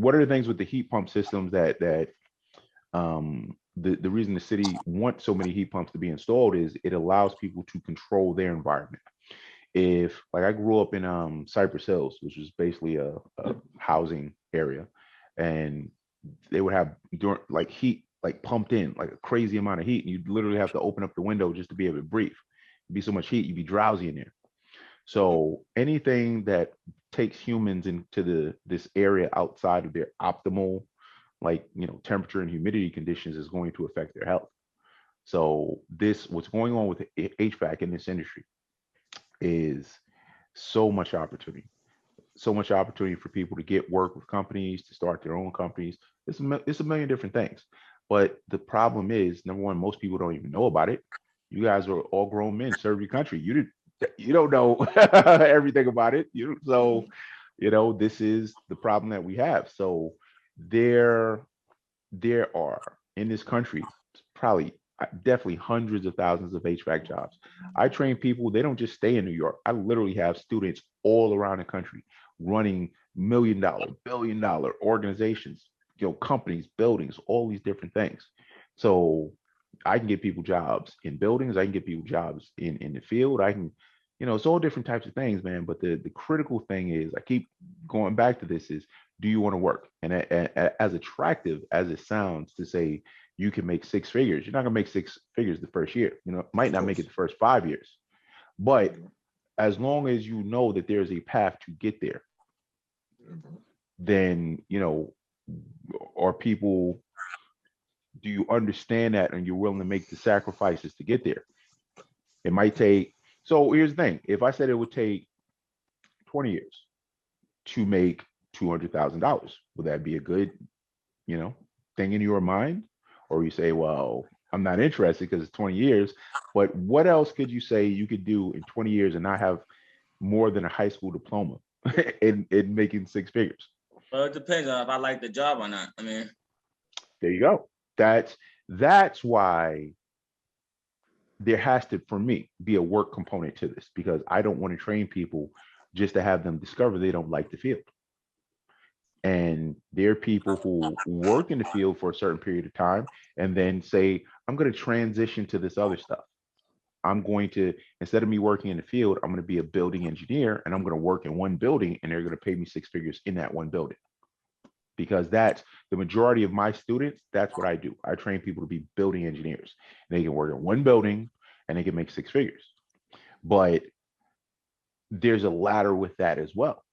what are the things with the heat pump systems the reason the city wants so many heat pumps to be installed is it allows people to control their environment. If like I grew up in Cypress Hills, which is basically a housing area, and they would have during like heat like pumped in like a crazy amount of heat, and you'd literally have to open up the window just to be able to breathe. It'd be so much heat, you'd be drowsy in there. So anything that takes humans into this area outside of their optimal like temperature and humidity conditions is going to affect their health. So this what's going on with HVAC in this industry is so much opportunity, so much opportunity for people to get work with companies, to start their own companies. It's a million different things. But the problem is, number one, most people don't even know about it. You guys are all grown men, serve your country. You don't know everything about it. So this is the problem that we have. So there there are in this country probably definitely hundreds of thousands of HVAC jobs. I train people, they don't just stay in New York. I literally have students all around the country running $1 million, $1 billion organizations, companies, buildings, all these different things. So I can get people jobs in buildings, I can get people jobs in the field. I can, it's all different types of things, man. But the critical thing is, I keep going back to this is, do you want to work? And as attractive as it sounds to say you can make six figures, you're not gonna make six figures the first year. Might Of not make it course. the first 5 years, but as long as you know that there's a path to get there, Mhm. then are people, do you understand that and you're willing to make the sacrifices to get there? It might take. So here's the thing: if I said it would take 20 years to make $200,000, would that be a good you know, thing in your mind? Or you say, well, I'm not interested because it's 20 years. But what else could you say you could do in 20 years and not have more than a high school diploma in making six figures? Well, it depends on if I like the job or not. There you go. That's why there has to, for me, be a work component to this because I don't want to train people just to have them discover they don't like the field. And there are people who work in the field for a certain period of time and then say, I'm going to transition to this other stuff. I'm going to, instead of me working in the field, I'm going to be a building engineer and I'm going to work in one building and they're going to pay me six figures in that one building. Because that's the majority of my students. That's what I do. I train people to be building engineers. And they can work in one building and they can make six figures. But there's a ladder with that as well.